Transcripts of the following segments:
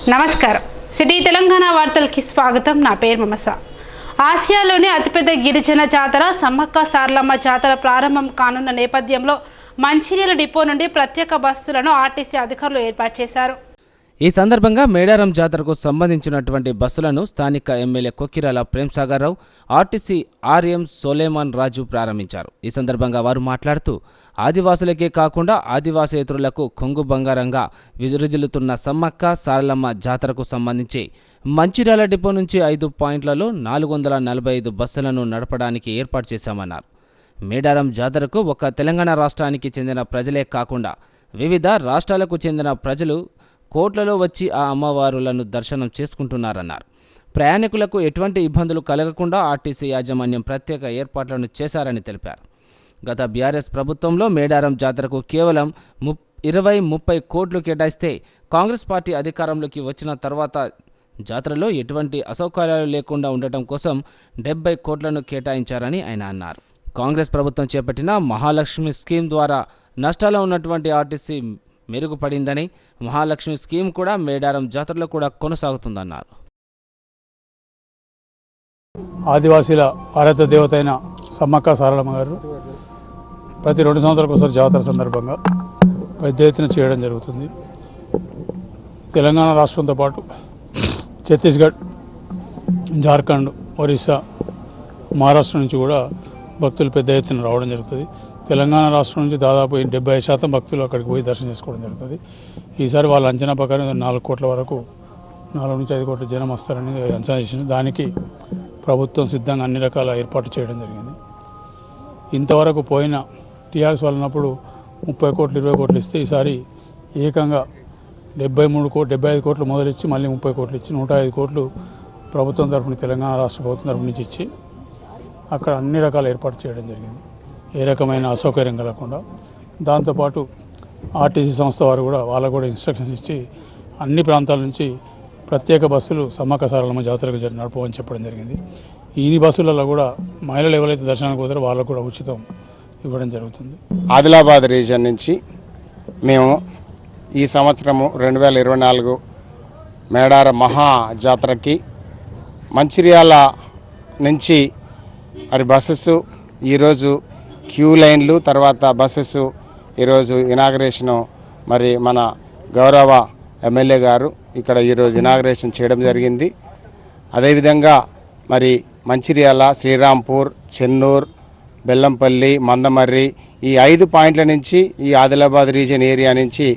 నమస్కారం. సిటీ తెలంగాణ వార్తలకి స్వాగతం. నా పేరు మమస. ఆసియాలోనే అతిపెద్ద గిరిజన జాతర సమ్మక్క సారలమ్మ జాతర ప్రారంభం కానున్న నేపథ్యంలో మంచిర్యాల డిపో నుండి ప్రత్యేక బస్సులను ఆర్టీసీ అధికారులు ఏర్పాటు చేశారు. ఈ సందర్భంగా మేడారం జాతరకు సంబంధించినటువంటి బస్సులను స్థానిక MLA Kokkirala Premsagar Rao, RTC RM Solomon Raju ప్రారంభించారు. ఈ సందర్భంగా వారు మాట్లాడుతూ ఆదివాసులకే కాకుండా ఆదివాసేతరులకు కొంగు బంగారంగా విరుజిల్లుతున్న సమ్మక్క సారలమ్మ జాతరకు సంబంధించి మంచిర్యాల డిపో నుంచి 5 పాయింట్లలో 445 బస్సులను నడపడానికి ఏర్పాటు చేశామన్నారు. మేడారం జాతరకు ఒక తెలంగాణ రాష్ట్రానికి చెందిన ప్రజలే కాకుండా వివిధ రాష్ట్రాలకు చెందిన ప్రజలు కోట్లలో వచ్చి ఆ అమ్మవారులను దర్శనం చేసుకుంటున్నారన్నారు. ప్రయాణికులకు ఎటువంటి ఇబ్బందులు కలగకుండా ఆర్టీసీ యాజమాన్యం ప్రత్యేక ఏర్పాట్లను చేశారని తెలిపారు. గత బీఆర్ఎస్ ప్రభుత్వంలో మేడారం జాతరకు కేవలం 20-30 కోట్లు కేటాయిస్తే కాంగ్రెస్ పార్టీ అధికారంలోకి వచ్చిన తర్వాత జాతరలో ఎటువంటి అసౌకర్యాలు లేకుండా ఉండటం కోసం 70 కోట్లను కేటాయించారని ఆయన అన్నారు. కాంగ్రెస్ ప్రభుత్వం చేపట్టిన మహాలక్ష్మి స్కీమ్ ద్వారా నష్టాల్లో ఉన్నటువంటి ఆర్టీసీ మెరుగుపడిందని, మహాలక్ష్మి స్కీమ్ కూడా మేడారం జాతరలో కూడా కొనసాగుతుందన్నారు. ఆదివాసీల ఆరాధ్య దేవత అయిన సమ్మక్క సారలమ్మ గారు ప్రతి 2 సంవత్సరాలకు ఒకసారి జాతర సందర్భంగా పెద్ద ఎత్తున చేయడం జరుగుతుంది. తెలంగాణ రాష్ట్రంతో పాటు ఛత్తీస్గఢ్, జార్ఖండ్, ఒరిస్సా, మహారాష్ట్ర నుంచి కూడా భక్తులు పెద్ద ఎత్తున రావడం జరుగుతుంది. తెలంగాణ రాష్ట్రం నుంచి దాదాపు 70% భక్తులు అక్కడికి పోయి దర్శనం చేసుకోవడం జరుగుతుంది. ఈసారి వాళ్ళ అంచనా ప్రకారం 4 కోట్ల వరకు 4 నుంచి 5 కోట్ల జనం వస్తారని అంచనా చేసింది. దానికి ప్రభుత్వం సిద్ధంగా అన్ని రకాల ఏర్పాట్లు చేయడం జరిగింది. ఇంతవరకు పోయిన టీఆర్ఎస్ వాళ్ళనప్పుడు 30 కోట్లు 20 కోట్లు ఇస్తే ఈసారి ఏకంగా 75 కోట్లు మొదలిచ్చి మళ్ళీ 30 కోట్లు ఇచ్చి 105 కోట్లు ప్రభుత్వం తరఫున తెలంగాణ రాష్ట్ర ప్రభుత్వం తరఫు నుంచి ఇచ్చి అక్కడ అన్ని రకాల ఏర్పాటు చేయడం జరిగింది. ఏ రకమైన అసౌకర్యం కలగకుండా. దాంతోపాటు ఆర్టీసీ సంస్థ వారు కూడా వాళ్ళకు కూడా ఇన్స్ట్రక్షన్స్ ఇచ్చి అన్ని ప్రాంతాల నుంచి ప్రత్యేక బస్సులు సమ్మక్క సారలమ్మ జాతరకు నడపమని చెప్పడం జరిగింది. ఈ బస్సులలో కూడా మహిళలు ఎవరైతే దర్శనానికి పోతారో వాళ్ళకు కూడా ఉచితం ఇవ్వడం జరుగుతుంది. ఆదిలాబాద్ రీజన్ నుంచి మేము ఈ సంవత్సరము 2024 మేడార మహా జాతరకి మంచిర్యాల నుంచి మరి బస్సెస్ ఈరోజు క్యూ లైన్లు, తర్వాత బస్సెస్ ఈరోజు ఇనాగరేషను మరి మన గౌరవ ఎమ్మెల్యే గారు ఇక్కడ ఈరోజు ఇనాగరేషన్ చేయడం జరిగింది. అదేవిధంగా మరి మంచిర్యాల, శ్రీరాంపూర్, చెన్నూర్, బెల్లంపల్లి, మందమర్రి ఈ 5 పాయింట్ల నుంచి ఈ ఆదిలాబాద్ రీజియన్ ఏరియా నుంచి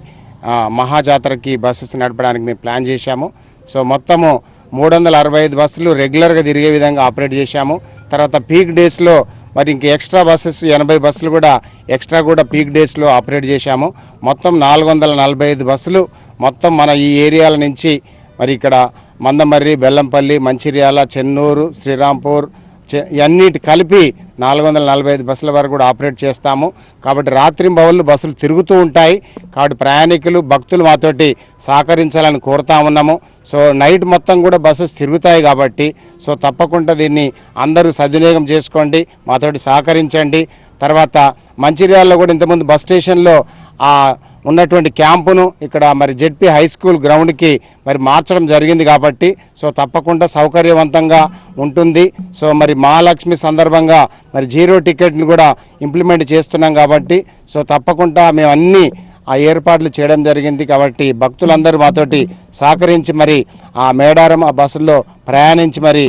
మహాజాతరకి బస్సెస్ నడపడానికి మేము ప్లాన్ చేశాము. సో మొత్తము 365 బస్సులు రెగ్యులర్గా తిరిగే విధంగా ఆపరేట్ చేశాము. తర్వాత పీక్ డేస్లో మరి ఇంక ఎక్స్ట్రా బస్సెస్ 80 బస్సులు కూడా ఎక్స్ట్రా కూడా పీక్ డేస్లో ఆపరేట్ చేశాము. మొత్తం 445 బస్సులు మొత్తం మన ఈ ఏరియాల నుంచి మరి ఇక్కడ మందమర్రి, బెల్లంపల్లి, మంచిర్యాల, చెన్నూరు, శ్రీరాంపూర్ ఇవన్నిటి కలిపి 445 బస్సుల వరకు కూడా ఆపరేట్ చేస్తాము. కాబట్టి రాత్రింబవళ్ళు బస్సులు తిరుగుతూ ఉంటాయి. కాబట్టి ప్రయాణికులు, భక్తులు మాతోటి సహకరించాలని కోరుతా ఉన్నాము. సో నైట్ మొత్తం కూడా బస్సెస్ తిరుగుతాయి కాబట్టి సో తప్పకుండా దీన్ని అందరూ సద్వినియోగం చేసుకోండి, మాతోటి సహకరించండి. తర్వాత మంచిర్యాలలో కూడా ఇంతకుముందు బస్ స్టేషన్లో ఉన్నటువంటి క్యాంపును ఇక్కడ మరి జెడ్పీ హై స్కూల్ గ్రౌండ్కి మరి మార్చడం జరిగింది కాబట్టి సో తప్పకుండా సౌకర్యవంతంగా ఉంటుంది. సో మరి మహాలక్ష్మి సందర్భంగా మరి 0 టికెట్ని కూడా ఇంప్లిమెంట్ చేస్తున్నాం కాబట్టి సో తప్పకుండా మేము అన్నీ ఆ ఏర్పాట్లు చేయడం జరిగింది. కాబట్టి భక్తులందరూ మాతోటి సహకరించి మరి ఆ మేడారం ఆ బస్సుల్లో ప్రయాణించి మరి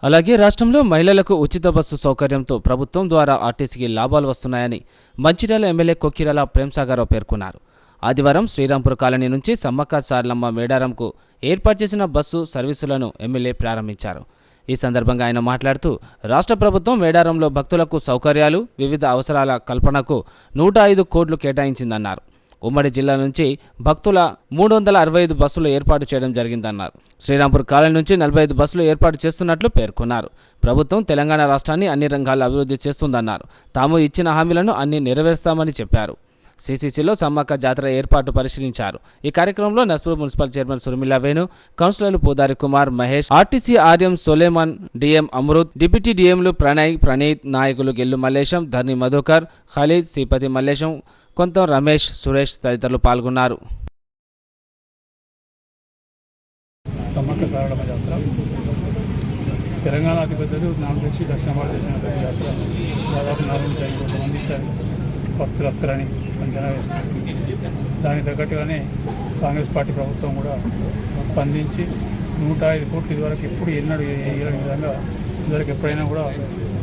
అలాగే రాష్ట్రంలో మహిళలకు ఉచిత బస్సు సౌకర్యంతో ప్రభుత్వం ద్వారా ఆర్టీసీకి లాభాలు వస్తున్నాయని మంచిర్యాల ఎమ్మెల్యే కొక్కిరాల ప్రేమ్సాగర్రావు పేర్కొన్నారు. ఆదివారం శ్రీరాంపూర్ కాలనీ నుంచి సమ్మక్క సారలమ్మ మేడారంకు ఏర్పాటు చేసిన బస్సు సర్వీసులను ఎమ్మెల్యే ప్రారంభించారు. ఈ సందర్భంగా ఆయన మాట్లాడుతూ రాష్ట్ర ప్రభుత్వం మేడారంలో భక్తులకు సౌకర్యాలు, వివిధ అవసరాల కల్పనకు 105 కోట్లు కేటాయించిందన్నారు. ఉమ్మడి జిల్లా నుంచి భక్తుల 365 బస్సులు ఏర్పాటు చేయడం జరిగిందన్నారు. శ్రీరాంపూర్ కాలనీ నుంచి 45 బస్సులు ఏర్పాటు చేస్తున్నట్లు పేర్కొన్నారు. ప్రభుత్వం తెలంగాణ రాష్ట్రాన్ని అన్ని రంగాల్లో అభివృద్ధి చేస్తుందన్నారు. తాము ఇచ్చిన హామీలను అన్ని నెరవేరుస్తామని చెప్పారు. సిసిసిలో సమ్మక్క జాతర ఏర్పాటు పరిశీలించారు. ఈ కార్యక్రమంలో నస్పూర్ మున్సిపల్ చైర్మన్ సుర్మిలా వేణు, కౌన్సిలర్లు Pudari Kumar, Mahesh, RTC RM Solomon, DM Amrit, deputy డిఎంలు ప్రణయ్, ప్రణీత్, నాయకులు గెల్లు మల్లేశం, ధర్ని మధుకర్, ఖలీద్, శ్రీపతి మల్లేశం, కొంత రమేష్, సురేష్ తదితరులు పాల్గొన్నారు. సమ్మక్క సారలమ్మ జాతర తెలంగాణ అతిపెద్దది, నాకు తెలిసి దక్షిణ భారతదేశం పెద్ద జాతర. దాదాపు 4-5 కోట్ల మంది భక్తులు వస్తారని అంచనా వేస్తారు. దానికి తగ్గట్టుగానే కాంగ్రెస్ పార్టీ ప్రభుత్వం కూడా స్పందించి 105 కోట్లు ఇదివరకు ఎప్పుడు ఎన్నడూ వేయలేని విధంగా ఇదివరకు ఎప్పుడైనా కూడా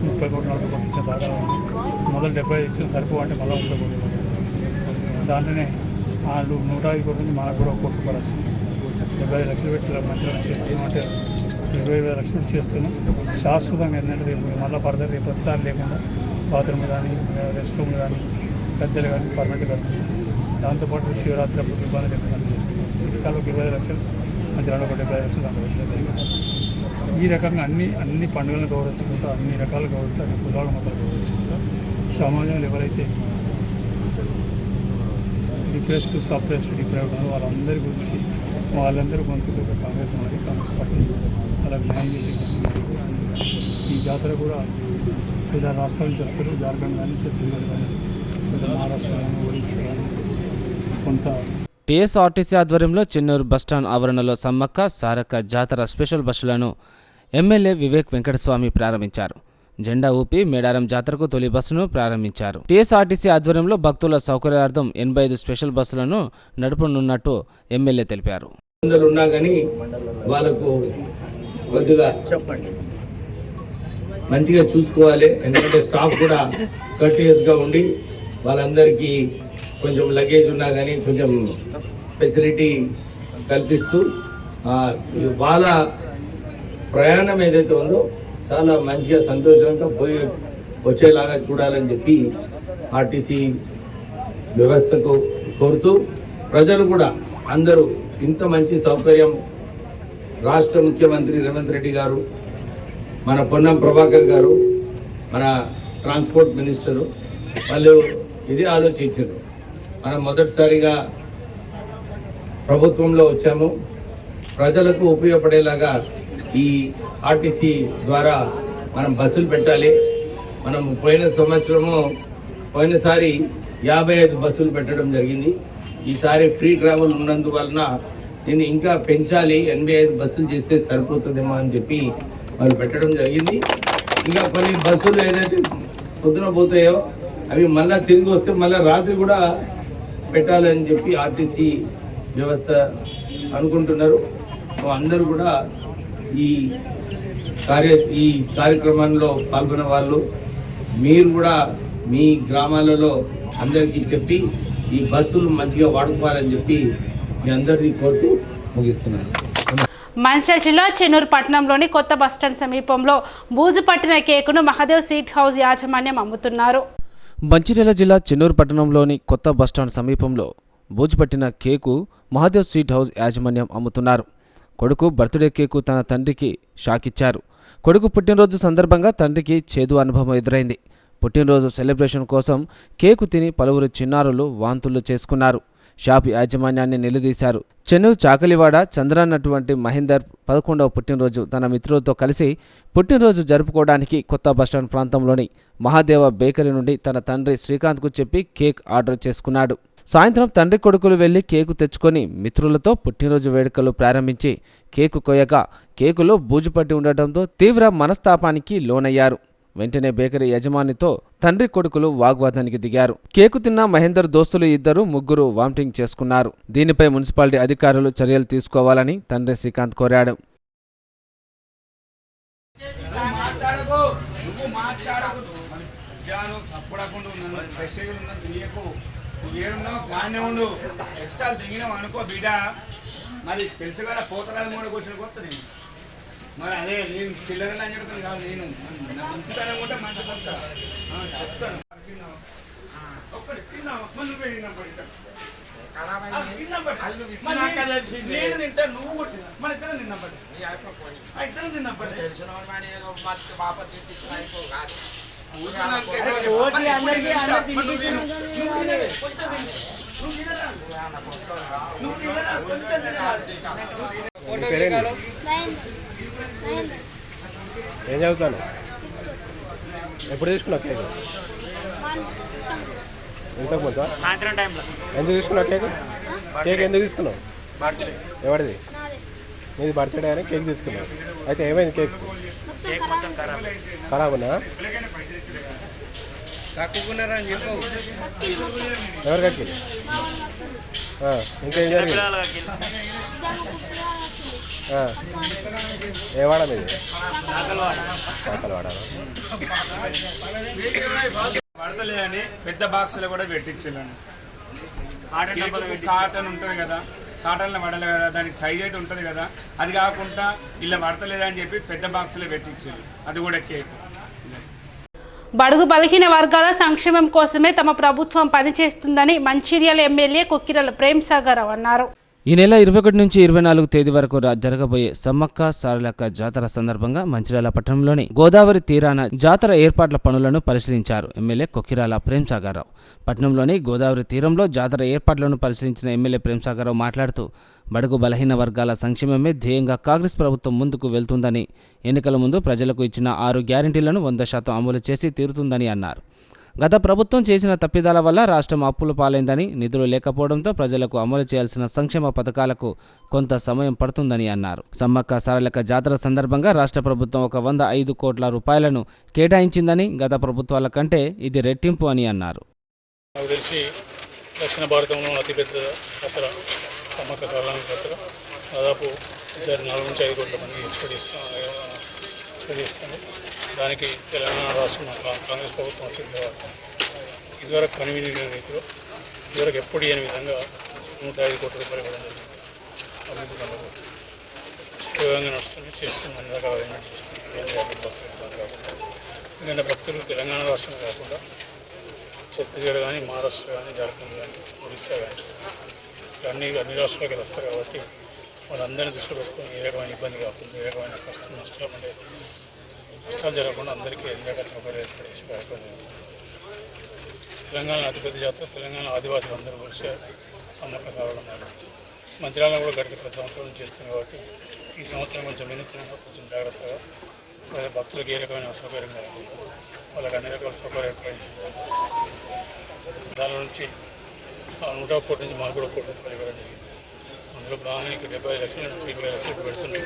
30 కోట్లు 40 కోట్లు ఇచ్చిన దాఖలా ఉంది. మొదలు 75 ఇచ్చిన సరిపో అంటే మళ్ళీ 30 కోట్లు. దాంట్లోనే వాళ్ళు 105 కోట్ల నుంచి మనకు కూడా 1 కోటి రూపాయలు వచ్చింది. 75 లక్షలు పెట్టి మంచిగా చేస్తున్నాం అంటే 25 లక్షలు పెట్టి చేస్తున్నాం. శాశ్వతంగా ఏంటంటే రేపు మళ్ళీ ఫర్దర్ రేపు ప్రతిసారి లేకుండా బాత్రూమ్ కానీ రెస్ట్ రూమ్లు కానీ గద్దెలు కానీ పర్మనెంట్ కడుతుంది. దాంతోపాటు శివరాత్రి అప్పుడు ఇబ్బంది లేకుండా చేస్తున్నాం. ఇటుకాలకు 20 లక్షలు మంచి 75 లక్షలు దాంట్లో. ఈ రకంగా అన్ని పండుగలను గౌరవించుకుంటూ అన్ని రకాలు గౌరవించు, అన్ని కులాల మొత్తం గౌరవించుకుంటూ సమాజంలో ఎవరైతే డిప్రెస్డ్ సప్రెస్డ్ డిప్రైవ్డ్ ఉన్నారో వాళ్ళందరి గురించి వాళ్ళందరూ గొంతుకు కాంగ్రెస్ పార్టీ వాళ్ళకి న్యాయం చేసే ఈ జాతర కూడా 5-6 రాష్ట్రాల నుంచి వస్తారు. జార్ఖండ్ కానీ ఛత్తీస్గఢ్ కానీ మహారాష్ట్ర కానీ ఒడిశా కానీ కొంత. టీఎస్ఆర్టీసీ ఆధ్వర్యంలో చెన్నూరు బస్టాండ్ ఆవరణలో సమ్మక్క సారక్క జాతర స్పెషల్ బస్సులను ఎమ్మెల్యే వివేక్ వెంకటస్వామి ప్రారంభించారు. జెండా ఊపి మేడారం జాతరకు తొలి బస్సును ప్రారంభించారు. టీఎస్ఆర్టీసీ ఆధ్వర్యంలో భక్తుల సౌకర్యార్థం 85 స్పెషల్ బస్సులను నడపనున్నట్టు ఎమ్మెల్యే తెలిపారు. అందరూ ఉన్నా కానీ వాళ్ళకు కొద్దిగా మంచిగా చూసుకోవాలి. ఎందుకంటే స్టాఫ్ కూడా కర్టియస్గా ఉండి వాళ్ళందరికీ కొంచెం లగేజ్ ఉన్నా కానీ కొంచెం ఫెసిలిటీ కల్పిస్తూ వాళ్ళ ప్రయాణం ఏదైతే ఉందో చాలా మంచిగా సంతోషంగా పోయి వచ్చేలాగా చూడాలని చెప్పి ఆర్టీసీ వ్యవస్థకు కోరుతూ ప్రజలు కూడా అందరూ ఇంత మంచి సౌకర్యం రాష్ట్ర ముఖ్యమంత్రి రేవంత్ రెడ్డి గారు, మన పొన్నం ప్రభాకర్ గారు, మన ట్రాన్స్పోర్ట్ మినిస్టరు వాళ్ళు ఇది ఆలోచించారు. మనం మొదటిసారిగా ప్రభుత్వంలో వచ్చాము, ప్రజలకు ఉపయోగపడేలాగా ఈ ఆర్టీసీ ద్వారా మనం బస్సులు పెట్టాలి. మనం పోయినసారి 55 బస్సులు పెట్టడం జరిగింది. ఈసారి ఫ్రీ ట్రావెల్ ఉన్నందువలన నేను ఇంకా పెంచాలి, 85 బస్సులు చేస్తే సరిపోతుందేమో అని చెప్పి వాళ్ళు పెట్టడం జరిగింది. ఇంకా కొన్ని బస్సులు ఏదైతే పొద్దున పోతాయో అవి మళ్ళీ తిరిగి వస్తే మళ్ళీ రాత్రి కూడా పెట్టాలని చెప్పి ఆర్టీసీ వ్యవస్థ అనుకుంటున్నారు. సో అందరూ కూడా ఈ కార్యక్రమంలో పాల్గొన్న వాళ్ళు మీరు కూడా మీ గ్రామాలలో అందరికీ చెప్పి ఈ బస్సులు మంచిగా వాడుకోవాలని చెప్పి మీ అందరినీ కోరుతూ ముగిస్తున్నాను. మంచిర్యాల జిల్లా చెన్నూరు పట్టణంలోని కొత్త బస్టాండ్ సమీపంలో బూజు పట్టిన కేకును మహాదేవ్ స్వీట్ హౌస్ యాజమాన్యం అమ్ముతున్నారు. మంచిర్యాల జిల్లా చెన్నూరు పట్టణంలోని కొత్త బస్టాండ్ సమీపంలో బూజుపట్టిన కేకు మహాదేవ్ స్వీట్ హౌస్ యాజమాన్యం అమ్ముతున్నారు. కొడుకు బర్త్డే కేకు తన తండ్రికి షాకిచ్చారు. కొడుకు పుట్టినరోజు సందర్భంగా తండ్రికి చేదు అనుభవం ఎదురైంది. పుట్టినరోజు సెలబ్రేషన్ కోసం కేకు తిని పలువురు చిన్నారులు వాంతులు చేసుకున్నారు. షాప్ యాజమాన్యాన్ని నిలదీశారు. చెన్నూరు చాకలివాడ చంద్రన్నటువంటి మహేందర్ 11వ పుట్టినరోజు తన మిత్రులతో కలిసి పుట్టినరోజు జరుపుకోవడానికి కొత్త బస్టాండ్ ప్రాంతంలోని మహాదేవ బేకరీ నుండి తన తండ్రి శ్రీకాంత్కు చెప్పి కేక్ ఆర్డర్ చేసుకున్నాడు. సాయంత్రం తండ్రి కొడుకులు వెళ్లి కేకు తెచ్చుకొని మిత్రులతో పుట్టినరోజు వేడుకలు ప్రారంభించి కేకు కోయగా కేకులో బూజుపట్టి ఉండటంతో తీవ్ర మనస్తాపానికి లోనయ్యారు. వెంటనే బేకరీ యజమానితో తండ్రి కొడుకులు వాగ్వాదానికి దిగారు. కేకు తిన్న మహేందర్ దోస్తులు ముగ్గురు వామిటింగ్ చేసుకున్నారు. దీనిపై మున్సిపాలిటీ అధికారులు చర్యలు తీసుకోవాలని తండ్రి శ్రీకాంత్ కోరాడు. ఎక్స్ట్రా దిగినాం అనుకో బిడ్డ, మరి తెలుసు కదా పోతరాలు మూడు క్వశ్చన్ కొత్త మరి అదే నేను చిల్లరలు అని చెప్తాను కాదు, నేను నా మంచితనం కూడా మంచి చెప్తాను. ఒక్కటి తిన్నా మళ్ళీ నేను తింటా, నువ్వు మన ఇద్దరం తిన్నప్పటి ఇద్దరం తిన్నప్పటి ఏం చదువుతాను? ఎప్పుడు తీసుకున్నావు కేక్? ఇంతకుముందు ఎందుకు తీసుకున్నావు కేక్? కేక్ ఎందుకు తీసుకున్నావు? ఎవరిది? మీది బర్త్డే అని కేక్ తీసుకున్నాను. అయితే ఏమైంది కేక్? ఖరాబ్ ఉన్నా? ఎవరు కక్కింది? ఇంకేం జరిగింది? ఏ వాడ మీది? పడతలేదని పెద్ద బాక్సులో కూడా పెట్టించాను. కాటన్ ఉంటుంది కదా, కాటన్లో పడలే కదా, దానికి సైజ్ అయితే ఉంటుంది కదా, అది కాకుండా ఇలా పడతలేదని చెప్పి పెద్ద బాక్సులో పెట్టించారు. అది కూడా కేక్. బడుగు బలహీన వర్గాల సంక్షేమం కోసమే తమ ప్రభుత్వం పనిచేస్తుందని మంచిర్యాల ఎమ్మెల్యే కొక్కిరాల ప్రేమ్ సాగర్ రావు అన్నారు. ఈ నెల 21 నుంచి 24 తేదీ వరకు జరగబోయే సమ్మక్క సారలక్క జాతర సందర్భంగా మంచిర్యాల పట్టణంలోని గోదావరి తీరాన జాతర ఏర్పాట్ల పనులను పరిశీలించారు ఎమ్మెల్యే కొక్కిరాల ప్రేమ్ సాగర్ రావు. పట్టణంలోని గోదావరి తీరంలో జాతర ఏర్పాట్లను పరిశీలించిన ఎమ్మెల్యే ప్రేమ్ సాగర్ రావు మాట్లాడుతూ బడుగు బలహీన వర్గాల సంక్షేమమే ధ్యేయంగా కాంగ్రెస్ ప్రభుత్వం ముందుకు వెళ్తుందని, ఎన్నికల ముందు ప్రజలకు ఇచ్చిన 6 గ్యారెంటీలను 100% అమలు చేసి తీరుతుందని అన్నారు. గత ప్రభుత్వం చేసిన తప్పిదాల వల్ల రాష్ట్రం అప్పుల పాలైందని, నిధులు లేకపోవడంతో ప్రజలకు అమలు చేయాల్సిన సంక్షేమ పథకాలకు కొంత సమయం పడుతుందని అన్నారు. సమ్మక్క సారలక్క జాతర సందర్భంగా రాష్ట్ర ప్రభుత్వం ఒక 105 కోట్ల రూపాయలను కేటాయించిందని, గత ప్రభుత్వాల కంటే ఇది రెట్టింపు అని అన్నారు. నాకు తెలిసి దక్షిణ భారతంలో అతిపెద్ద జాతర సమ్మక్క సారలమ్మ జాతర. దాదాపు ఈసారి 4 నుంచి 5 కోట్ల మంది ఎక్స్పెక్ట్ చేస్తుంది. దానికి తెలంగాణ రాష్ట్రం కాంగ్రెస్ ప్రభుత్వం వచ్చిన తర్వాత ఇదివరకు కనివిని రీతిలో ఇదివరకు ఎప్పుడు లేని విధంగా 105 కోట్ల రూపాయలు ఇవ్వడం జరిగింది. అభివృద్ధి పనులు సులభంగా నడుస్తుంది, చేస్తుంది, అన్ని రకాల అరేంజ్మెంట్ చేస్తుంది. ఎందుకంటే భక్తులు తెలంగాణ రాష్ట్రం కాకుండా ఛత్తీస్గఢ్ కానీ, మహారాష్ట్ర కానీ, జార్ఖండ్ కానీ, ఒడిశా కానీ అన్ని రాష్ట్రాలకి వస్తారు. కాబట్టి వాళ్ళందరినీ దృష్టిలో పెట్టుకొని ఏ రకమైన ఇబ్బంది కాకుండా, ఏ రకమైన నష్టాలు జరగకుండా అందరికీ అన్ని రకాల సౌకర్యాలు ఏర్పడేసి కార్యక్రమం. తెలంగాణ అతిపెద్ద జాతర తెలంగాణ ఆదివాసులు అందరూ కలిసి సమ్మక్క సారలమ్మ మంత్రాలను కూడా గడిచి 10 సంవత్సరాల నుంచి చేస్తుంది. కాబట్టి ఈ సంవత్సరం కొంచెం వినూత్నంగా, కొంచెం జాగ్రత్తగా భక్తులకు ఏ రకమైన అసౌకర్యం కాకుండా వాళ్ళకి అన్ని రకాల సౌకర్యాలు ఏర్పడించింది. దాని నుంచి 100 కోట్ల నుంచి మాకు కూడా 1 కోట్ల రూపాయలు ఇవ్వడం జరిగింది. అందులో భాగంగా ఇక్కడ 70 లక్షలు 20 లక్షలు పెడుతున్నాం.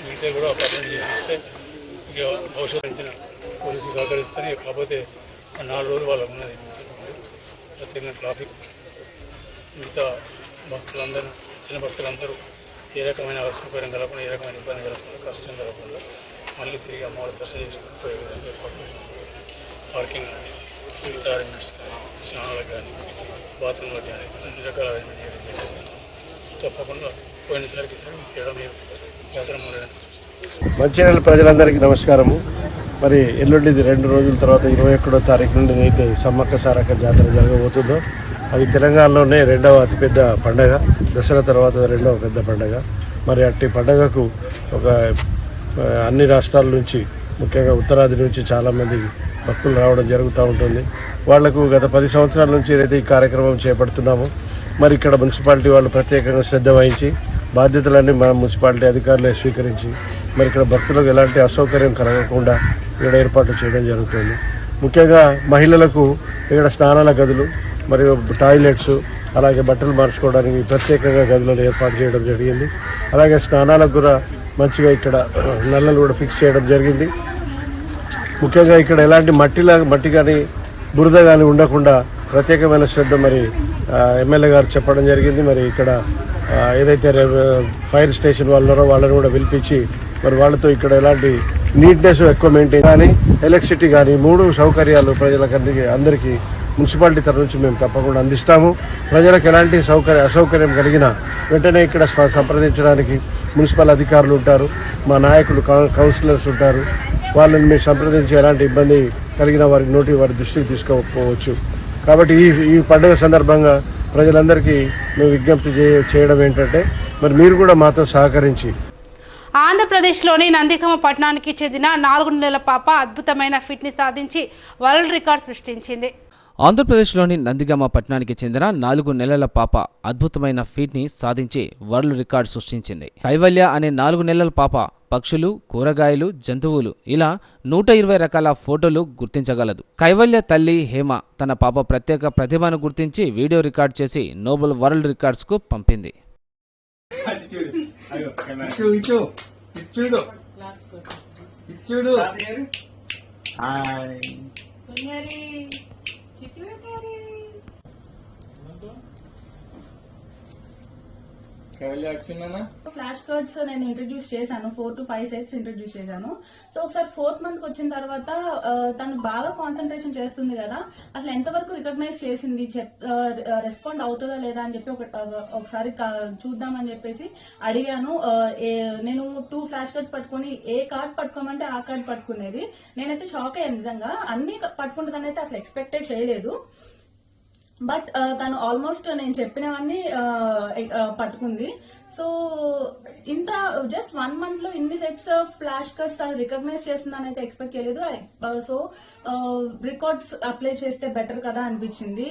మిగతా కూడా పర్సెంట్ చేస్తే ఇక భవిష్యత్తు ఇచ్చిన పోలీసులు సహకరిస్తానే. కాకపోతే 4 రోజులు వాళ్ళకు ఉన్నది. ప్రత్యేకంగా ట్రాఫిక్ మిగతా భక్తులందరూ, చిన్న భక్తులందరూ ఏ రకమైన అసౌకర్యం కలగకుండా, ఏ రకమైన ఇబ్బంది కలగకుండా, కష్టం కలగకుండా మళ్ళీ తిరిగి అమ్మవారి దర్శనం చేసుకుని పోయే విధంగా ఏర్పాటు చేస్తుంది. పార్కింగ్ కానీ, మిగతా అరేంజ్మెంట్స్ కానీ, స్నానాలకు కానీ, బాత్రూమ్లకు కానీ అన్ని రకాల అరేంజ్మెంట్ చేయడం చేసేది. తప్పకుండా పోయినసారికి తేడా మీరు జాతర మొదలైన. మంచిర్యాల ప్రజలందరికీ నమస్కారము. మరి ఎల్లుండిది 2 రోజుల తర్వాత 21వ తారీఖు నుండి అయితే సమ్మక్క సారక్క జాతర జరగబోతుందో అది తెలంగాణలోనే 2వ అతిపెద్ద పండగ. దసరా తర్వాత 2వ పెద్ద పండగ. మరి అట్టి పండగకు ఒక అన్ని రాష్ట్రాల నుంచి, ముఖ్యంగా ఉత్తరాది నుంచి చాలామంది భక్తులు రావడం జరుగుతూ ఉంటుంది. వాళ్లకు గత 10 సంవత్సరాల నుంచి ఏదైతే ఈ కార్యక్రమం చేపడుతున్నామో మరి ఇక్కడ మున్సిపాలిటీ వాళ్ళు ప్రత్యేకంగా శ్రద్ధ వహించి బాధ్యతలన్నీ మన మున్సిపాలిటీ అధికారులే స్వీకరించి మరి ఇక్కడ భక్తులకు ఎలాంటి అసౌకర్యం కలగకుండా ఇక్కడ ఏర్పాట్లు చేయడం జరుగుతుంది. ముఖ్యంగా మహిళలకు ఇక్కడ స్నానాల గదులు మరియు టాయిలెట్స్, అలాగే బట్టలు మార్చుకోవడానికి ప్రత్యేకంగా గదులను ఏర్పాటు చేయడం జరిగింది. అలాగే స్నానాలకు కూడా మంచిగా ఇక్కడ నల్లలు కూడా ఫిక్స్ చేయడం జరిగింది. ముఖ్యంగా ఇక్కడ ఎలాంటి మట్టి కానీ బురద కానీ ఉండకుండా ప్రత్యేకమైన శ్రద్ధ మరి ఎమ్మెల్యే గారు చెప్పడం జరిగింది. మరి ఇక్కడ ఏదైతే ఫైర్ స్టేషన్ వాళ్ళు ఉన్నారో వాళ్ళని కూడా పిలిపించి మరి వాళ్ళతో ఇక్కడ ఎలాంటి నీట్నెస్ ఎక్కువ మెయింటైన్ కానీ, ఎలక్ట్రిసిటీ కానీ 3 సౌకర్యాలు ప్రజలకు అందరికీ మున్సిపాలిటీ తరఫు నుంచి మేము తప్పకుండా అందిస్తాము. ప్రజలకు ఎలాంటి అసౌకర్యం కలిగినా వెంటనే ఇక్కడ సంప్రదించడానికి మున్సిపల్ అధికారులు ఉంటారు, మా నాయకులు కౌన్సిలర్స్ ఉంటారు. వాళ్ళని మీరు సంప్రదించి ఎలాంటి ఇబ్బంది కలిగిన వారి దృష్టికి తీసుకోకపోవచ్చు. కాబట్టి ఈ పండుగ సందర్భంగా ప్రజలందరికీ మేము విజ్ఞప్తి చేయడం ఏంటంటే మరి మీరు కూడా మాతో సహకరించి. ఆంధ్రప్రదేశ్లోని నందిగామ పట్టణానికి చెందిన 4 నెలల పాప అద్భుతమైన ఫిట్ని సాధించి వరల్డ్ రికార్డ్ సృష్టించింది. ఆంధ్రప్రదేశ్లోని నందిగామ పట్టణానికి చెందిన 4 నెలల పాప అద్భుతమైన ఫీట్ని సాధించి వరల్డ్ రికార్డ్ సృష్టించింది. కైవల్య అనే 4 నెలల పాప పక్షులు, కూరగాయలు, జంతువులు ఇలా 120 రకాల ఫోటోలు గుర్తించగలదు. కైవల్య తల్లి హేమ తన పాప ప్రత్యేక ప్రతిభను గుర్తించి వీడియో రికార్డ్ చేసి నోబెల్ వరల్డ్ రికార్డ్స్కు పంపింది. ఇటు ఇచ్చుడు ఇచ్చుడు హాయ్ ఫ్లాష్ కార్డ్స్ నేను ఇంట్రడ్యూస్ చేశాను, 4 to 5 సెట్స్ ఇంట్రడ్యూస్ చేశాను. సో ఒకసారి 4th మంత్ వచ్చిన తర్వాత తను బాగా కాన్సన్ట్రేషన్ చేస్తుంది కదా, అసలు ఎంతవరకు రికగ్నైజ్ చేసింది, రెస్పాండ్ అవుతుందా లేదా అని చెప్పి ఒకసారి చూద్దామని చెప్పేసి అడిగాను. నేను 2 ఫ్లాష్ కార్డ్స్ పట్టుకొని ఏ కార్డ్ పట్టుకోమంటే ఆ కార్డ్ పట్టుకునేది. నేనైతే షాక్ అయ్యాను నిజంగా, అన్ని పట్టుకుంటుందని అయితే అసలు ఎక్స్పెక్టే చేయలేదు. బట్ తను ఆల్మోస్ట్ నేను చెప్పినవన్నీ పట్టుకుంది. సో ఇంత జస్ట్ 1 month లో ఇన్ని సెట్స్ ఫ్లాష్ కార్డ్స్ తను రికగ్నైజ్ చేస్తుందని అయితే ఎక్స్పెక్ట్ చేయలేదు. సో రికార్డ్స్ అప్లై చేస్తే బెటర్ కదా అనిపించింది.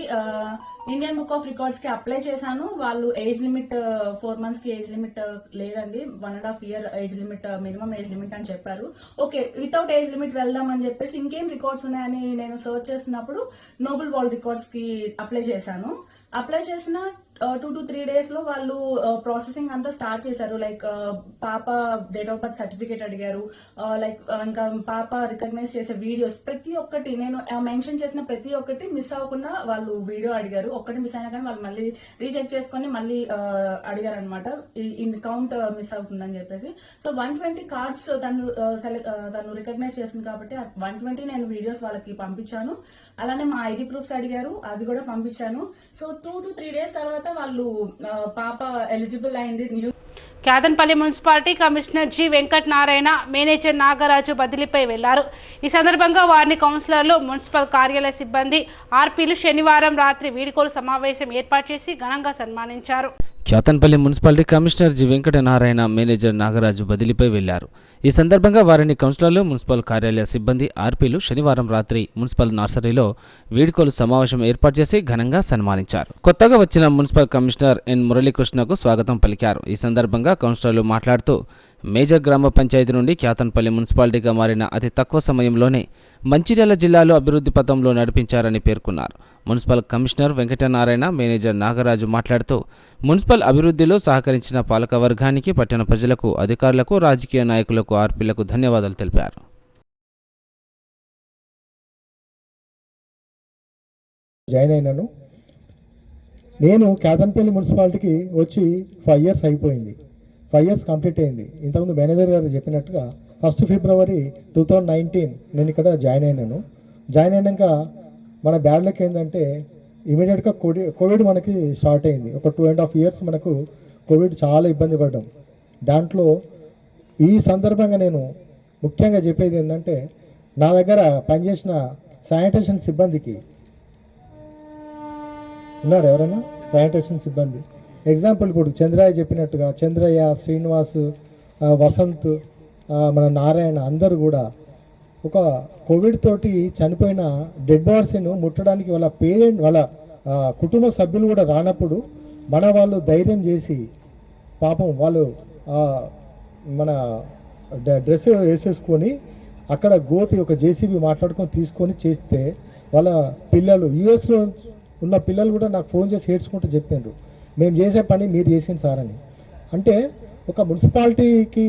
ఇండియన్ బుక్ ఆఫ్ రికార్డ్స్ కి అప్లై చేశాను. వాళ్ళు ఏజ్ లిమిట్ 4 months కి ఏజ్ లిమిట్ లేదండి, 1.5 year age limit, minimum age limit అని చెప్పారు. ఓకే, వితౌట్ ఏజ్ లిమిట్ వెళ్దాం అని చెప్పేసి ఇంకేం రికార్డ్స్ ఉన్నాయని నేను సర్చ్ చేస్తున్నప్పుడు నోబెల్ వరల్డ్ రికార్డ్స్ కి అప్లై చేశాను. అప్లై చేసిన 2 to 3 days లో వాళ్ళు ప్రాసెసింగ్ అంతా స్టార్ట్ చేశారు. లైక్ పాప డేట్ ఆఫ్ బర్త్ సర్టిఫికేట్ అడిగారు, లైక్ ఇంకా పాప రికగ్నైజ్ చేసే వీడియోస్ ప్రతి ఒక్కటి, నేను మెన్షన్ చేసిన ప్రతి ఒక్కటి మిస్ అవ్వకుండా వాళ్ళు వీడియో అడిగారు. ఒక్కటి మిస్ అయినా కానీ వాళ్ళు మళ్ళీ రీచెక్ చేసుకొని మళ్ళీ అడిగారు అనమాట, ఇన్ కౌంట్ మిస్ అవుతుందని చెప్పేసి. సో 120 కార్డ్స్ తను రికగ్నైజ్ చేసింది కాబట్టి 120 నేను వీడియోస్ వాళ్ళకి పంపించాను. అలానే మా ఐడి ప్రూఫ్స్ అడిగారు, అవి కూడా పంపించాను. సో 2 to 3 days తర్వాత వాళ్ళు పాప ఎలిజిబుల్ అయింది. Kyathanpalli municipality commissioner G Venkata Narayana, manager Nagaraju బదిలీపై వెళ్లారు. ఈ సందర్భంగా వారిని కౌన్సిలర్లు, మున్సిపల్ కార్యాలయ సిబ్బంది, ఆర్పీలు శనివారం రాత్రి వీడ్కోలు సమావేశం ఏర్పాటు చేసి ఘనంగా సన్మానించారు. Kyathanpalli municipality commissioner G Venkata Narayana, manager Nagaraju బదిలీపై వెళ్లారు. ఈ సందర్భంగా వారిని కౌన్సిలర్లు, మున్సిపల్ కార్యాలయ సిబ్బంది, ఆర్పీలు శనివారం రాత్రి మున్సిపల్ నర్సరీలో వీడ్కోలు సమావేశం ఏర్పాటు చేసి ఘనంగా సన్మానించారు. కొత్తగా వచ్చిన మున్సిపల్ కమిషనర్ ఎన్ మురళీకృష్ణకు స్వాగతం పలికారు. ఈ సందర్భంగా కౌన్సిలర్లు మాట్లాడుతూ మేజర్ గ్రామ పంచాయతీ నుండి క్యాతన్పల్లి మున్సిపాలిటీగా మారిన అతి తక్కువ సమయంలోనే మంచిర్యాల జిల్లాలో అభివృద్ధి పథంలో నడిపించారని పేర్కొన్నారు. Municipal commissioner Venkatanarayana, manager Nagaraju మాట్లాడుతూ మున్సిపల్ అభివృద్ధిలో సహకరించిన పాలక వర్గానికి, పట్టణ ప్రజలకు, అధికారులకు, రాజకీయ నాయకులకు, ఆర్పీలకు ధన్యవాదాలు తెలిపారు. జాయిన్ అయినాను. నేను క్యాతన్పల్లి మున్సిపాలిటీకి వచ్చి 5 years అయిపోయింది. 5 years కంప్లీట్ అయింది. ఇంతకుముందు మేనేజర్ గారు చెప్పినట్టుగా 1 February 2019 నేను ఇక్కడ జాయిన్ అయినాను. జాయిన్ అయినాక మన బ్యాడ్ లక్ ఏంటంటే ఇమీడియట్గా కోవిడ్ మనకి స్టార్ట్ అయింది. ఒక 2.5 years మనకు కోవిడ్ చాలా ఇబ్బంది పడ్డాం. దాంట్లో ఈ సందర్భంగా నేను ముఖ్యంగా చెప్పేది ఏంటంటే, నా దగ్గర పనిచేసిన శానిటేషన్ సిబ్బందికి ఉన్నారు ఎవరైనా శానిటేషన్ సిబ్బంది, ఎగ్జాంపుల్ ఇప్పుడు చంద్రయ్య చెప్పినట్టుగా, చంద్రయ్య, శ్రీనివాస్, వసంత్, మన నారాయణ అందరూ కూడా ఒక కోవిడ్ తోటి చనిపోయిన డెడ్ బాడీస్ను ముట్టడానికి వాళ్ళ పేరెంట్, వాళ్ళ కుటుంబ సభ్యులు కూడా రానప్పుడు మన వాళ్ళు ధైర్యం చేసి పాపం వాళ్ళు మన డ్రెస్ వేసేసుకొని అక్కడ గోతి ఒక జేసీబీ మాట్లాడుకొని తీసుకొని చేస్తే వాళ్ళ పిల్లలు, యూఎస్లో ఉన్న పిల్లలు కూడా నాకు ఫోన్ చేసి ఏడ్చుకుంటూ చెప్పారు, మేము చేసే పని మీరు చేసింది సార్ అని. అంటే ఒక మున్సిపాలిటీకి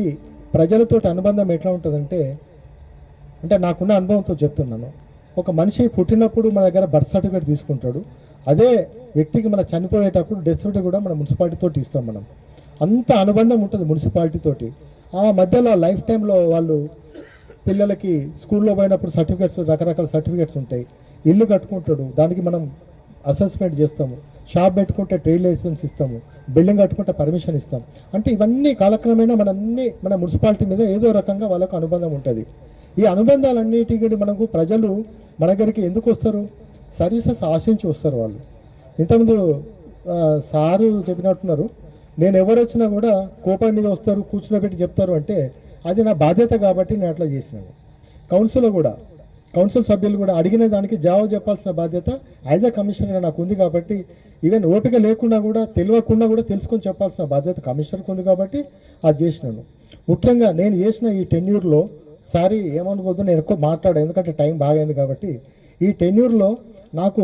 ప్రజలతో అనుబంధం ఎట్లా ఉంటుందంటే, అంటే నాకున్న అనుభవంతో చెప్తున్నాను. ఒక మనిషి పుట్టినప్పుడు మన దగ్గర బర్త్ సర్టిఫికేట్ తీసుకుంటాడు, అదే వ్యక్తికి మన చనిపోయేటప్పుడు డెత్ సర్టిఫికేట్ కూడా మన మున్సిపాలిటీతో ఇస్తాం. మనం అంత అనుబంధం ఉంటుంది మున్సిపాలిటీతోటి. ఆ మధ్యలో లైఫ్ టైంలో వాళ్ళు పిల్లలకి స్కూల్లో పోయినప్పుడు సర్టిఫికేట్స్, రకరకాల సర్టిఫికేట్స్ ఉంటాయి. ఇల్లు కట్టుకుంటాడు, దానికి మనం అసెస్మెంట్ చేస్తాము. షాప్ పెట్టుకుంటే ట్రేడ్ లైసెన్స్ ఇస్తాము, బిల్డింగ్ కట్టుకుంటే పర్మిషన్ ఇస్తాం. అంటే ఇవన్నీ కాలక్రమేణా మన మున్సిపాలిటీ మీద ఏదో రకంగా వాళ్ళకు అనుబంధం ఉంటుంది. ఈ అనుబంధాలన్నిటికీ మనకు ప్రజలు మన దగ్గరికి ఎందుకు వస్తారు? సర్వీసెస్ ఆశించి వస్తారు వాళ్ళు. ఇంతకుముందు సారు చెప్పినట్టున్నారు, నేను ఎవరు వచ్చినా కూడా కోపం మీద వస్తారు, కూర్చునబెట్టి చెప్తారు అంటే అది నా బాధ్యత కాబట్టి నేను అట్లా చేసినాను. కౌన్సిల్ సభ్యులు కూడా అడిగిన దానికి జవాబు చెప్పాల్సిన బాధ్యత యాజ్ అ కమిషనర్గా నాకు ఉంది కాబట్టి, ఈవెన్ ఓపిక లేకుండా కూడా, తెలియకుండా కూడా తెలుసుకొని చెప్పాల్సిన బాధ్యత కమిషనర్కి ఉంది కాబట్టి అది చేసినాను. ముఖ్యంగా నేను చేసిన ఈ టెన్యూర్లో, సారీ ఏమనుకోవద్దు నేను ఎక్కువ మాట్లాడాను ఎందుకంటే టైం బాగైంది కాబట్టి, ఈ టెన్యూర్లో నాకు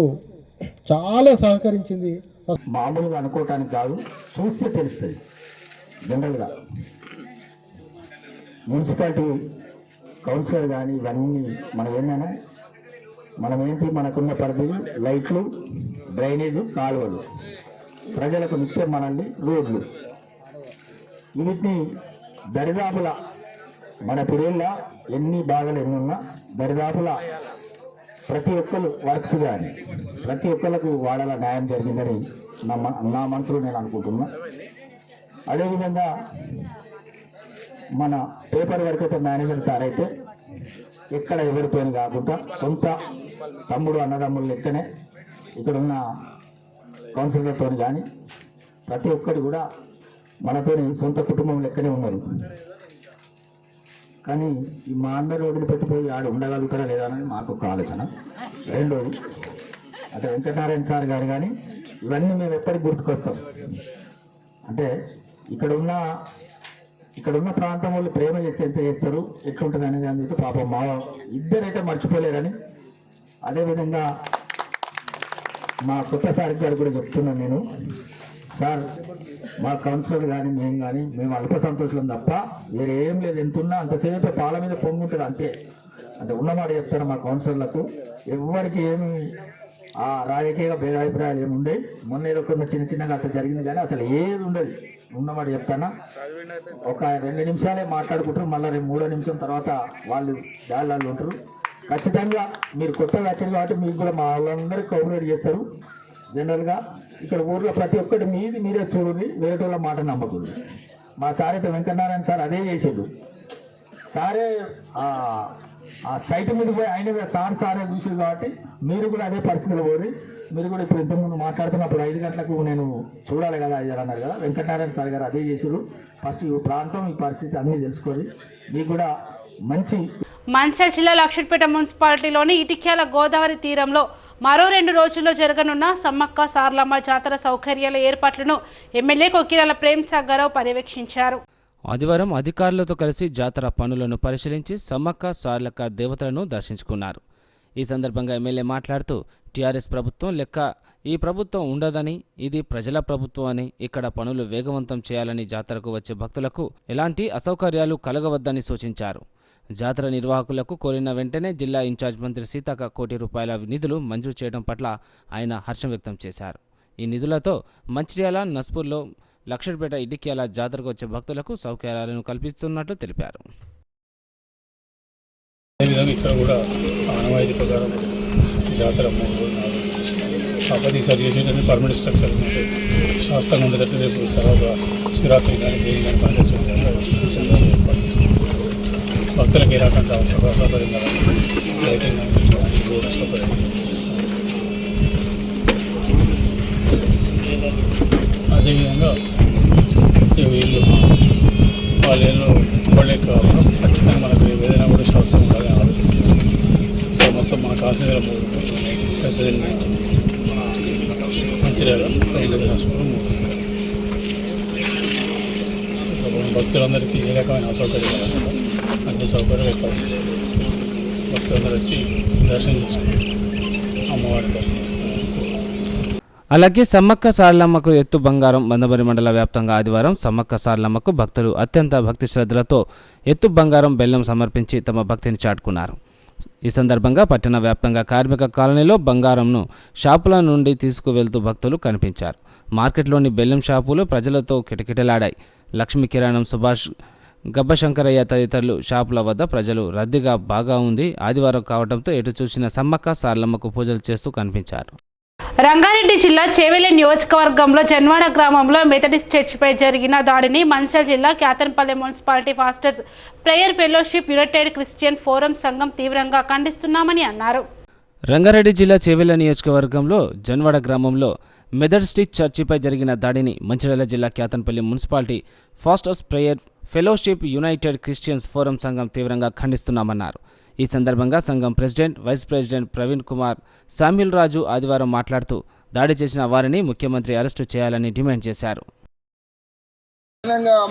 చాలా సహకరించింది. మామూలుగా అనుకోవటానికి కాదు, చూస్తే తెలుస్తుంది. జనరల్గా మున్సిపాలిటీ కౌన్సిలర్ కానీ ఇవన్నీ మనం ఏంటంటే మనకున్న పరిధులు, లైట్లు, డ్రైనేజు, కాలువలు, ప్రజలకు నిత్యం మనల్ని రోడ్లు, వీటిని దరిదాపుల మన పిల్లల ఎన్ని బాధలు ఎన్నున్నా దరిదాపుల ప్రతి ఒక్కరు వర్క్స్ కానీ ప్రతి ఒక్కరికి వాళ్ళ న్యాయం జరిగిందని నా మనసులో నేను అనుకుంటున్నా. అదేవిధంగా మన పేపర్ వర్క్ అయితే మేనేజర్ సార్ అయితే ఎక్కడ ఎవరితోని కాకుండా సొంత తమ్ముడు అన్నదమ్ములు లెక్కనే ఇక్కడున్న కౌన్సిలర్తో కానీ ప్రతి ఒక్కరు కూడా మనతోని సొంత కుటుంబం లెక్కనే ఉన్నారు. కానీ మా అందరూ వదిలిపెట్టిపోయి ఆడ ఉండగలుగుతారా లేదా అని మాకు ఒక ఆలోచన. రెండోది అంటే వెంకటనారాయణ సార్ గారు కానీ ఇవన్నీ మేము ఎప్పటికి గుర్తుకొస్తాం. అంటే ఇక్కడ ఉన్న ప్రాంతం వాళ్ళు ప్రేమ చేస్తే ఎంత చేస్తారు, ఎట్లుంటుంది అనేది అనేది పాపం మా ఇద్దరైతే మర్చిపోలేరని. అదేవిధంగా మా కొత్త సార్ గారు కూడా చెప్తున్నాను నేను, సార్ మా కౌన్సిలర్ కానీ మేము అల్ప సంతోషం తప్ప వేరే ఏం లేదు. ఎంతున్నా అంతసేపు పాల మీద పొంగుంటుంది అంతే. అంటే ఉన్నమాట చెప్తాను మా కౌన్సిలర్లకు, ఎవరికి ఏమి ఆ రాజకీయ భేదాభిప్రాయాలు ఏమి ఉండేవి. మొన్న ఏదో కొన్ని చిన్నగా అట్లా జరిగింది కానీ అసలు ఏది ఉండదు. ఉన్నమాట చెప్తానా, ఒక 2 నిమిషాలే మాట్లాడుకుంటారు, మళ్ళీ 3వ నిమిషం తర్వాత వాళ్ళు జాళ్ళు ఉంటారు. ఖచ్చితంగా మీరు కొత్తగా వచ్చారు కాబట్టి మీకు కూడా మా వాళ్ళందరూ కోఆపరేట్ చేస్తారు. జనరల్గా ఇక్కడ ఊర్లో ప్రతి ఒక్కటి మీరే చూడండి, వేరే వాళ్ళ మాట నమ్మకూడదు. మా సార్ అయితే వెంకటనారాయణ సార్ అదే చేసాడు. సారే ఆ సైట్ మీద పోయి ఆయన సారే చూసారు కాబట్టి మీరు కూడా అదే పరిస్థితిలో పోయి మీరు కూడా ఇప్పుడు ఇంతకుముందు మాట్లాడుతున్నప్పుడు 5 గంటలకు నేను చూడాలి కదా 5 అన్నారు కదా, వెంకటనారాయణ సార్ గారు అదే చేసారు. ఫస్ట్ ఈ ప్రాంతం ఈ పరిస్థితి అన్నీ తెలుసుకొని మీకు కూడా మంచి. మంచిర్యాల జిల్లా లక్షట్పేట మున్సిపాలిటీలోని ఇటిక్యాల గోదావరి తీరంలో మరో 2 రోజుల్లో జరగనున్న సమ్మక్క సారలమ్మ జాతర సౌకర్యాల ఏర్పాట్లను ఎమ్మెల్యే కొక్కిరాల ప్రేమ్ సాగర్రావు పర్యవేక్షించారు. ఆదివారం అధికారులతో కలిసి జాతర పనులను పరిశీలించి సమ్మక్క సారలక్క దేవతలను దర్శించుకున్నారు. ఈ సందర్భంగా ఎమ్మెల్యే మాట్లాడుతూ టీఆర్ఎస్ ప్రభుత్వం లెక్క ఈ ప్రభుత్వం ఉండదని, ఇది ప్రజల ప్రభుత్వం అని, ఇక్కడ పనులు వేగవంతం చేయాలని, జాతరకు వచ్చే భక్తులకు ఎలాంటి అసౌకర్యాలు కలగవద్దని సూచించారు. జాతర నిర్వాహకులకు కోరిన వెంటనే జిల్లా ఇన్ఛార్జ్ మంత్రి సీతక్క ₹1 కోటి నిధులు మంజూరు చేయడం పట్ల ఆయన హర్షం వ్యక్తం చేశారు. ఈ నిధులతో మంచిర్యాల, నస్పూర్లో లక్షట్పేట ఇటిక్యాల జాతరకు వచ్చే భక్తులకు సౌకర్యాలను కల్పిస్తున్నట్లు తెలిపారు. అదేవిధంగా ఇక్కడ కూడా ఆనవాయితీ ప్రకారం జాతర 3 రోజులు 4 రోజులు కాకపోతే ఈసారి చేసేటప్పుడు పర్మనెంట్ స్ట్రక్చర్ శాస్త్రంగా ఉండేటట్టు రేపు తర్వాత శివరాత్రి కానీ దేని కానీ పనిచేస్తుంది భక్తులకు ఏ రకంగా సౌకర్యం కావాలి, లైటింగ్ సౌకర్యం. అదేవిధంగా వీళ్ళు వాళ్ళు ఇవ్వలే కావాలి, ఖచ్చితంగా మనకు ఏదైనా కూడా శాస్త్రం ఉండాలని ఆలోచన చేస్తుంది. మొత్తం మన కాశీధర పెద్ద మంచిర్యాల భక్తులందరికీ ఏ రకమైన అసౌకర్యం అన్ని సౌకర్యాలు ఏర్పాటు చేశారు. భక్తులందరూ వచ్చి దర్శనం చేసుకుని అమ్మవారి దర్శనం చేసుకున్నారు. అలాగే సమ్మక్క సారలమ్మకు ఎత్తు బంగారం బందబరి మండల వ్యాప్తంగా ఆదివారం సమ్మక్క సారలమ్మకు భక్తులు అత్యంత భక్తి శ్రద్ధలతో ఎత్తు బంగారం బెల్లం సమర్పించి తమ భక్తిని చాటుకున్నారు. ఈ సందర్భంగా పట్టణ వ్యాప్తంగా కార్మిక కాలనీలో బంగారంను షాపుల నుండి తీసుకువెళ్తూ భక్తులు కనిపించారు. మార్కెట్లోని బెల్లం షాపులు ప్రజలతో కిటకిటలాడాయి. లక్ష్మీ కిరాణం, సుభాష్, గబ్బశంకరయ్య తదితరులు షాపుల వద్ద ప్రజలు రద్దీగా బాగా ఉంది. ఆదివారం కావడంతో ఎటు చూసిన సమ్మక్క సారలమ్మకు పూజలు చేస్తూ కనిపించారు. రంగారెడ్డి జిల్లా చేవెళ్ల నియోజకవర్గంలో జన్వాడ గ్రామంలో మెథడిస్ట్ చర్చిపై జరిగిన దాడిని మంచిర్యాల జిల్లా Kyathanpalli municipality pastors prayer fellowship United Christian forum సంఘం తీవ్రంగా ఖండిస్తున్నామని అన్నారు. రంగారెడ్డి జిల్లా చేవెళ్ల నియోజకవర్గంలో జన్వాడ గ్రామంలో మెథడిస్ట్ చర్చిపై జరిగిన దాడిని మంచిర్యాల జిల్లా Kyathanpalli municipality pastors prayer fellowship united Christians forum సంఘం తీవ్రంగా ఖండిస్తున్నామన్నారు. ఈ సందర్భంగా సంఘం president, vice president Praveen Kumar Samuel Raju ఆదివారం మాట్లాడుతూ దాడి చేసిన వారిని ముఖ్యమంత్రి అరెస్టు చేయాలని డిమాండ్ చేశారు.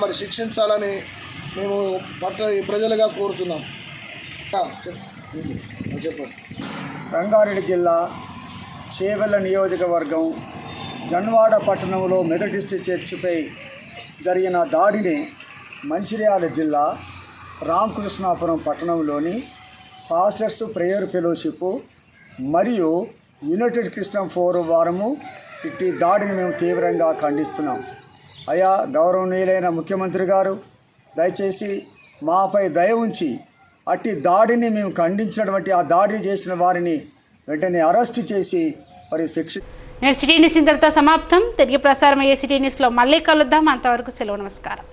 మరి శిక్షించాలని మేము ప్రజలుగా కోరుతున్నాం. చెప్పండి. రంగారెడ్డి జిల్లా చేవెళ్ల నియోజకవర్గం జన్వాడ పట్టణంలో మెథడిస్ట్ చర్చిపై జరిగిన దాడిని మంచిర్యాల జిల్లా రామకృష్ణాపురం పట్టణంలోని పాస్టర్స్ ప్రేయర్ ఫెలోషిప్ మరియు యునైటెడ్ క్రిస్టియన్ ఫోరం వారము ఇట్టి దాడిని మేము తీవ్రంగా ఖండిస్తున్నాం. అయా గౌరవనీయులైన ముఖ్యమంత్రి గారు దయచేసి మాపై దయ ఉంచి అట్టి దాడిని మేము ఖండించినటువంటి ఆ దాడి చేసిన వారిని వెంటనే అరెస్టు చేసి మరి శిక్ష. నేను సిటీ న్యూస్ ఇంతటితో సమాప్తం. తిరిగి ప్రసారం అయ్యే సిటీ న్యూస్లో మళ్ళీ కలుద్దాం. అంతవరకు సెలవు, నమస్కారం.